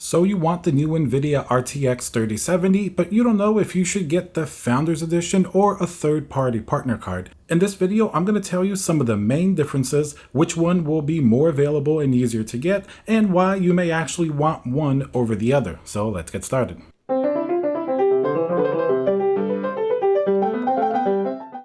So you want the new Nvidia RTX 3070, but you don't know if you should get the Founders Edition or a third-party partner card. In this video, I'm going to tell you some of the main differences, which one will be more available and easier to get, and why you may actually want one over the other. So let's get started.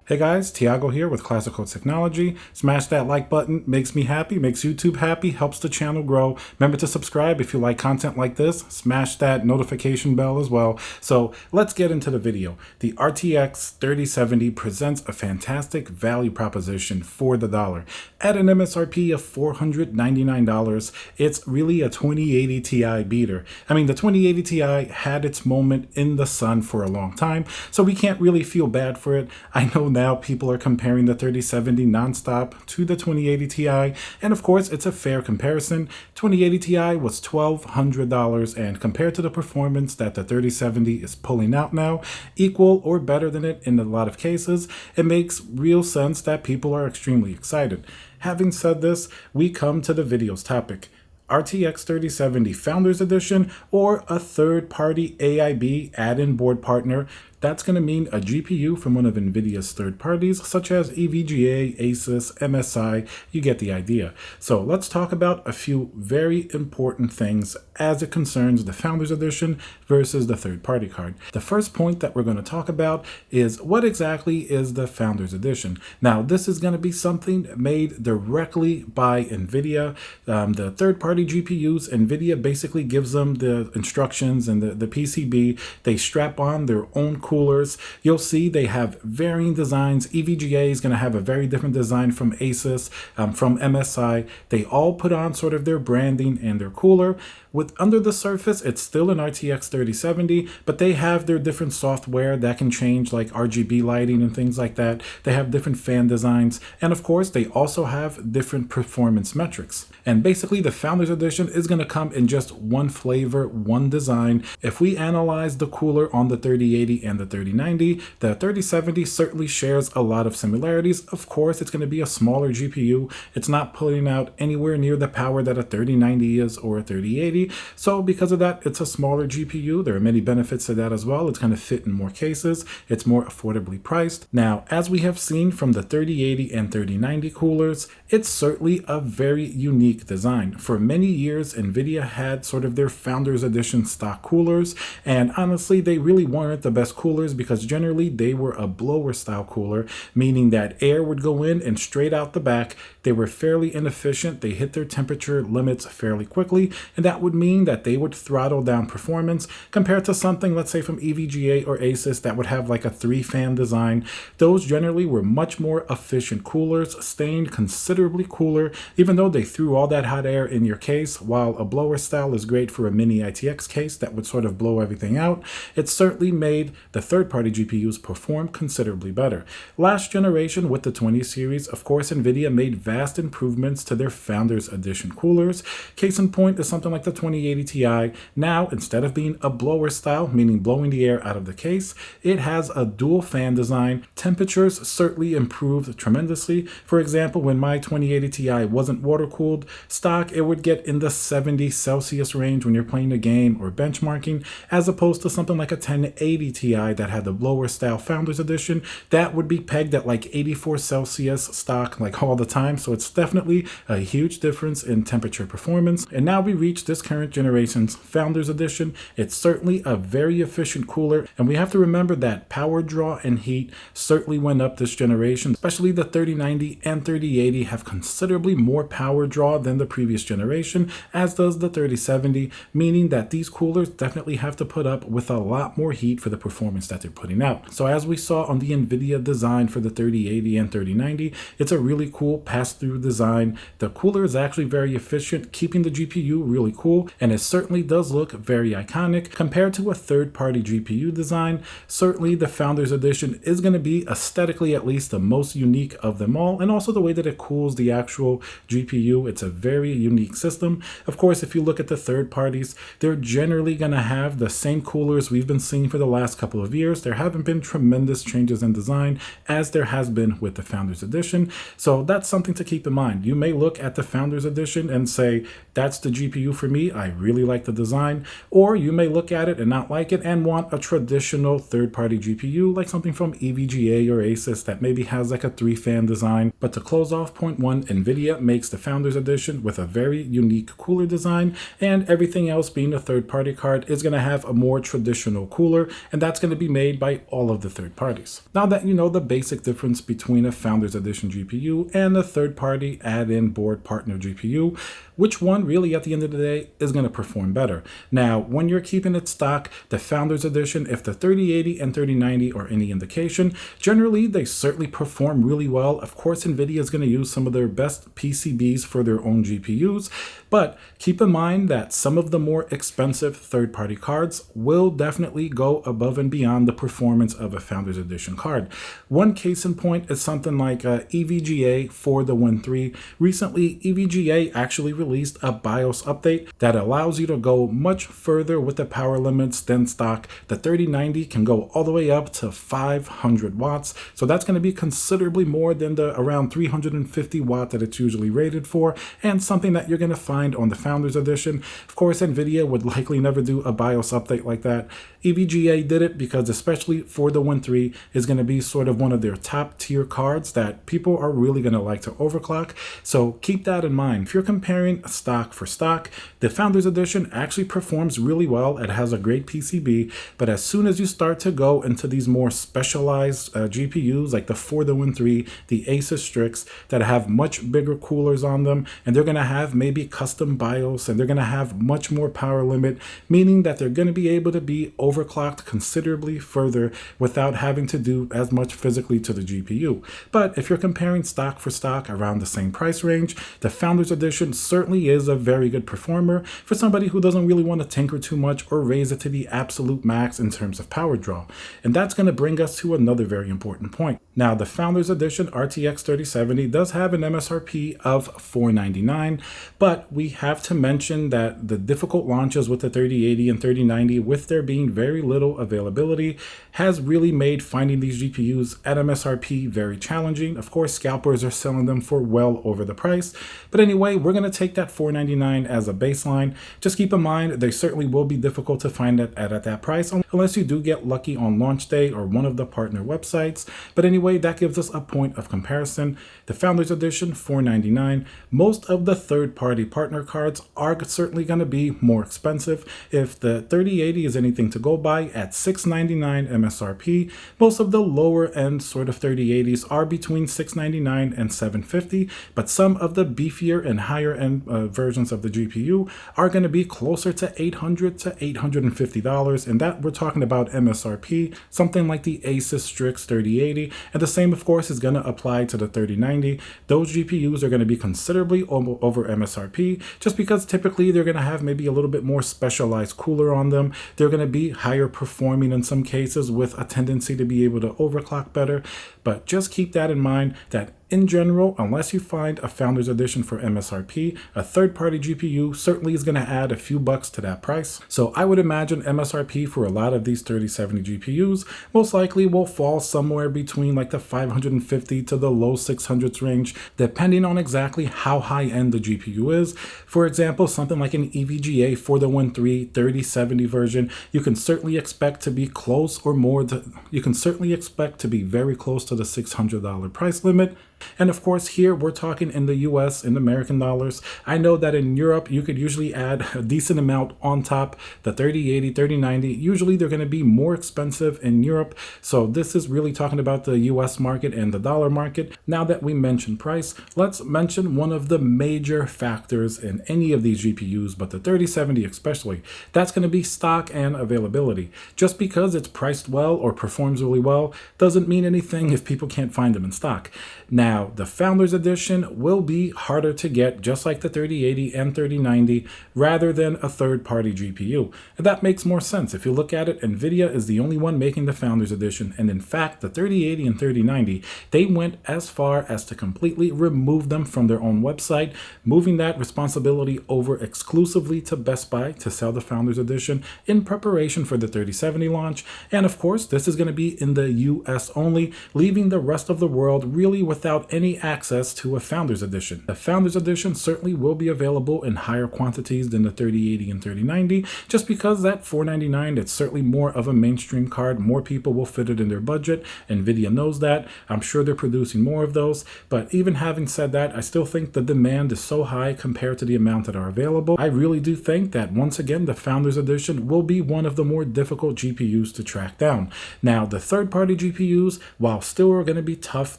Hey guys, Tiago here with Classical Technology. Smash that like button, makes me happy, makes YouTube happy, helps the channel grow. Remember to subscribe if you like content like this. Smash that notification bell as well. So let's get into the video. The RTX 3070 presents a fantastic value proposition for the dollar. At an MSRP of $499, it's really a 2080 Ti beater. I mean, the 2080 Ti had its moment in the sun for a long time, so we can't really feel bad for it. I know now people are comparing the 3070 nonstop to the 2080 Ti, and of course it's a fair comparison. 2080 Ti was $1,200, and compared to the performance that the 3070 is pulling out now, equal or better than it in a lot of cases, it makes real sense that people are extremely excited. Having said this, we come to the video's topic. RTX 3070 Founders Edition or a third-party AIB add-in board partner. That's going to mean a GPU from one of Nvidia's third parties, such as Evga, Asus, MSI. You get the idea. So let's talk about a few very important things as it concerns the Founders Edition versus the third-party card. The first point that we're going to talk about is what exactly is the Founders Edition. Now, this is going to be something made directly by Nvidia. The third-party GPUs, Nvidia basically gives them the instructions and the PCB. They strap on their own coolers. You'll see they have varying designs. EVGA is going to have a very different design from Asus, from MSI. They all put on sort of their branding and their cooler. With under the surface, it's still an RTX 3070, but they have their different software that can change, like RGB lighting and things like that. They have different fan designs, and of course, they also have different performance metrics. And basically, the Founders Edition is going to come in just one flavor, one design. If we analyze the cooler on the 3080 and the 3090, the 3070 certainly shares a lot of similarities. Of course, it's going to be a smaller GPU. It's not putting out anywhere near the power that a 3090 is or a 3080. So because of that, it's a smaller GPU. There are many benefits to that as well. It's going to fit in more cases. It's more affordably priced. Now, as we have seen from the 3080 and 3090 coolers, it's certainly a very unique design. For many years, Nvidia had sort of their Founders Edition stock coolers, and honestly, they really weren't the best coolers because generally they were a blower style cooler, meaning that air would go in and straight out the back. They were fairly inefficient. They hit their temperature limits fairly quickly, and that would mean that they would throttle down performance compared to something, let's say from EVGA or Asus, that would have like a 3-fan design. Those generally were much more efficient coolers, staying considerably cooler, even though they threw all that hot air in your case. While a blower style is great for a mini ITX case that would sort of blow everything out, it certainly made the third-party GPUs perform considerably better. Last generation with the 20 series, of course, Nvidia made vast improvements to their Founders Edition coolers. Case in point is something like the 2080 Ti. Now, instead of being a blower style, meaning blowing the air out of the case, it has a dual fan design. Temperatures certainly improved tremendously. For example, when my 2080 Ti wasn't water-cooled stock, it would get in the 70 Celsius range when you're playing a game or benchmarking, as opposed to something like a 1080 Ti that had the blower style Founders Edition. That would be pegged at like 84 Celsius stock like all the time. So it's definitely a huge difference in temperature performance. And now we reach this current generation's Founders Edition. It's certainly a very efficient cooler, and we have to remember that power draw and heat certainly went up this generation. Especially the 3090 and 3080 have considerably more power draw than the previous generation, as does the 3070, meaning that these coolers definitely have to put up with a lot more heat for the performance that they're putting out. So as we saw on the Nvidia design for the 3080 and 3090, it's a really cool pass-through design. The cooler is actually very efficient, keeping the GPU really cool, and it certainly does look very iconic. Compared to a third-party GPU design, certainly the Founders Edition is going to be aesthetically at least the most unique of them all, and also the way that it cools the actual GPU. It's a very unique system. Of course, if you look at the third parties, they're generally going to have the same coolers we've been seeing for the last couple of years. There haven't been tremendous changes in design as there has been with the Founders Edition, so that's something to keep in mind. You may look at the Founders Edition and say, that's the GPU for me. I really like the design. Or you may look at it and not like it and want a traditional third-party GPU, like something from Evga or Asus that maybe has like a 3-fan design. But to close off point one, Nvidia makes the Founders Edition with a very unique cooler design, and everything else being a third-party card is going to have a more traditional cooler, and that's going to be made by all of the third parties. Now that you know the basic difference between a Founders Edition GPU and a third-party add-in board partner GPU, which one really at the end of the day is going to perform better? Now, when you're keeping it stock, the Founders Edition, if the 3080 and 3090 are any indication, generally they certainly perform really well. Of course, Nvidia is going to use some of their best PCBs for their own GPUs, but keep in mind that some of the more expensive third-party cards will definitely go above and beyond the performance of a Founders Edition card. One case in point is something like Evga for the Win 3. Recently, Evga actually released a BIOS update that allows you to go much further with the power limits than stock. The 3090 can go all the way up to 500 watts, so that's going to be considerably more than the around 350 watt that it's usually rated for, and something that you're going to find on the Founders Edition. Of course, Nvidia would likely never do a BIOS update like that. Evga did it because, especially for the Win 3, is going to be sort of one of their top tier cards that people are really going to like to overclock. So keep that in mind. If you're comparing stock for stock, the Founders Edition actually performs really well. It has a great PCB, but as soon as you start to go into these more specialized GPUs like the For the Win 3, the Asus Strix, that have much bigger coolers on them, and they're going to have maybe custom BIOS, and they're going to have much more power limit, meaning that they're going to be able to be overclocked considerably further without having to do as much physically to the GPU. But if you're comparing stock for stock around the same price range, the Founders Edition certainly is a very good performer for somebody who doesn't really want to tinker too much or raise it to the absolute max in terms of power draw. And that's going to bring us to another very important point. Now, the Founders Edition RTX 3070 does have an MSRP of $499, but we have to mention that the difficult launches with the 3080 and 3090, with there being very little availability, has really made finding these GPUs at MSRP very challenging. Of course, scalpers are selling them for well over the price. But anyway, we're going to take that $499 as a baseline. Just keep in mind, they certainly will be difficult to find it at that price, unless you do get lucky on launch day or one of the partner websites. But anyway, that gives us a point of comparison. The Founders Edition, $499. Most of the third-party partner cards are certainly going to be more expensive. If the 3080 is anything to go by, at $699 MSRP, most of the lower end sort of 3080s are between $699 and $750, but some of the beefier and higher end versions of the GPU are going to be closer to $800 to $850, and that we're talking about MSRP, something like the Asus Strix 3080, and the same of course is going to apply to the 3090. Those GPUs are going to be considerably over MSRP, just because typically they're going to have maybe a little bit more specialized cooler on them. They're going to be higher performing in some cases with a tendency to be able to overclock better. But just keep that in mind that in general, unless you find a Founders Edition for MSRP, a third-party GPU certainly is going to add a few bucks to that price. So I would imagine MSRP for a lot of these 3070 GPUs most likely will fall somewhere between like the 550 to the low 600s range, depending on exactly how high-end the GPU is. For example, something like an Evga for the Win 3 3070 version, you can certainly expect to be close or more you can certainly expect to be very close to the $600 price limit. And of course, here we're talking in the US in American dollars. I know that in Europe, you could usually add a decent amount on top. The 3080, 3090, usually they're going to be more expensive in Europe. So this is really talking about the US market and the dollar market. Now that we mentioned price, let's mention one of the major factors in any of these GPUs, but the 3070 especially. That's going to be stock and availability. Just because it's priced well or performs really well doesn't mean anything if people can't find them in stock. Now, the Founders Edition will be harder to get, just like the 3080 and 3090, rather than a third-party GPU. And that makes more sense. If you look at it, Nvidia is the only one making the Founders Edition, and in fact, the 3080 and 3090, they went as far as to completely remove them from their own website, moving that responsibility over exclusively to Best Buy to sell the Founders Edition in preparation for the 3070 launch. And of course, this is going to be in the US only, leaving the rest of the world really without without any access to a Founders Edition. The Founders Edition certainly will be available in higher quantities than the 3080 and 3090, just because that $499, it's certainly more of a mainstream card. More people will fit it in their budget. Nvidia knows that. I'm sure they're producing more of those. But even having said that, I still think the demand is so high compared to the amount that are available. I really do think that once again, the Founders Edition will be one of the more difficult GPUs to track down. Now, the third-party GPUs, while still are going to be tough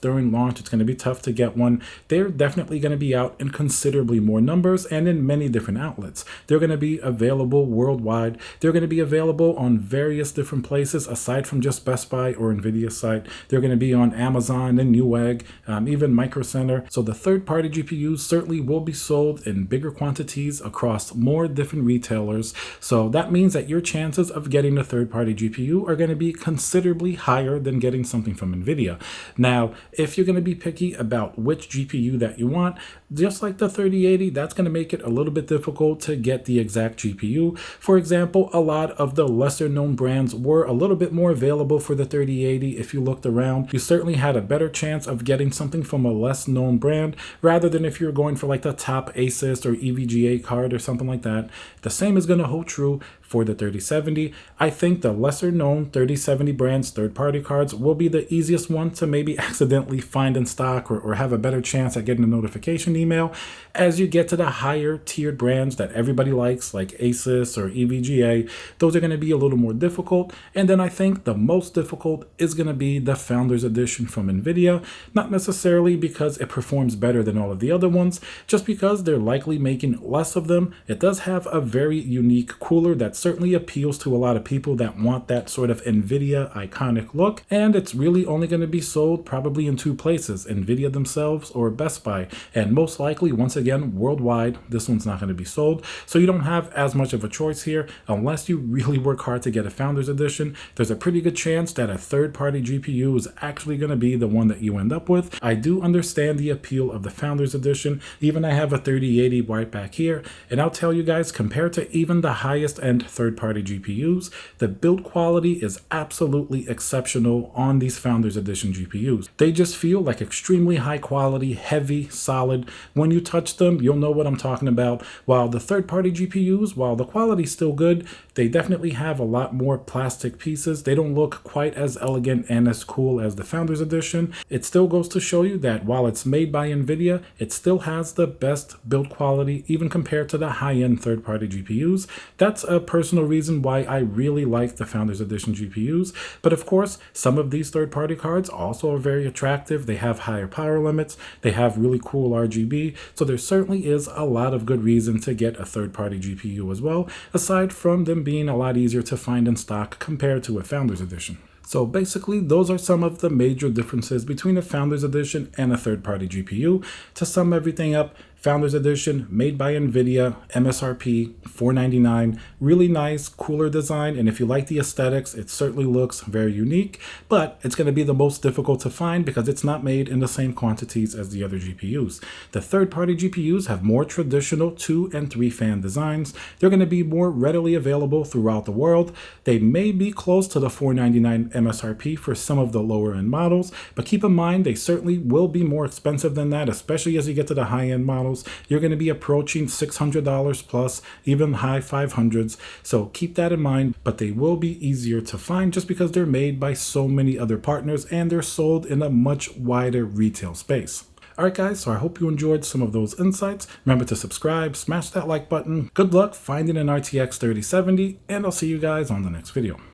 during launch, it's going to be tough to get one, they're definitely going to be out in considerably more numbers and in many different outlets. They're going to be available worldwide. They're going to be available on various different places aside from just Best Buy or Nvidia's site. They're going to be on Amazon and Newegg, even Micro Center. So the third-party GPUs certainly will be sold in bigger quantities across more different retailers. So that means that your chances of getting a third-party GPU are going to be considerably higher than getting something from Nvidia. Now, if you're going to be picky about which GPU that you want, just like the 3080, that's going to make it a little bit difficult to get the exact GPU. For example, a lot of the lesser known brands were a little bit more available for the 3080. If you looked around, you certainly had a better chance of getting something from a less known brand rather than if you're going for like the top Asus or EVGA card or something like that. The same is going to hold true for the 3070. I think the lesser known 3070 brands third-party cards will be the easiest one to maybe accidentally find in stock or have a better chance at getting a notification email. As you get to the higher tiered brands that everybody likes, like Asus or EVGA, those are going to be a little more difficult. And then I think the most difficult is going to be the Founders Edition from Nvidia, not necessarily because it performs better than all of the other ones, just because they're likely making less of them. It does have a very unique cooler that certainly appeals to a lot of people that want that sort of Nvidia iconic look, and it's really only going to be sold probably in two places, Nvidia themselves or Best Buy, and most likely, once again, worldwide, this one's not going to be sold. So you don't have as much of a choice here. Unless you really work hard to get a Founders Edition, there's a pretty good chance that a third-party GPU is actually going to be the one that you end up with. I do understand the appeal of the Founders Edition. Even I have a 3080 right back here, and I'll tell you guys, compared to even the highest end third-party GPUs, the build quality is absolutely exceptional on these Founders Edition GPUs. They just feel like extremely high quality, heavy, solid. When you touch them, you'll know what I'm talking about. While the third-party GPUs, while the quality's still good, they definitely have a lot more plastic pieces. They don't look quite as elegant and as cool as the Founders Edition. It still goes to show you that while it's made by Nvidia, it still has the best build quality, even compared to the high-end third-party GPUs. That's a personal reason why I really like the Founders Edition GPUs. But of course, some of these third-party cards also are very attractive. They have higher power limits. They have really cool RGB. So there certainly is a lot of good reason to get a third-party GPU as well, aside from them being a lot easier to find in stock compared to a Founders Edition. So basically, those are some of the major differences between a Founders Edition and a third-party GPU. To sum everything up, Founders Edition, made by Nvidia, MSRP, $499, really nice, cooler design, and if you like the aesthetics, it certainly looks very unique, but it's going to be the most difficult to find because it's not made in the same quantities as the other GPUs. The third-party GPUs have more traditional 2 and 3 fan designs. They're going to be more readily available throughout the world. They may be close to the $499 MSRP for some of the lower-end models, but keep in mind they certainly will be more expensive than that, especially as you get to the high-end models. You're going to be approaching $600 plus, even high 500s. So keep that in mind, but they will be easier to find just because they're made by so many other partners and they're sold in a much wider retail space. Alright guys, so I hope you enjoyed some of those insights. Remember to subscribe, smash that like button. Good luck finding an RTX 3070, and I'll see you guys on the next video.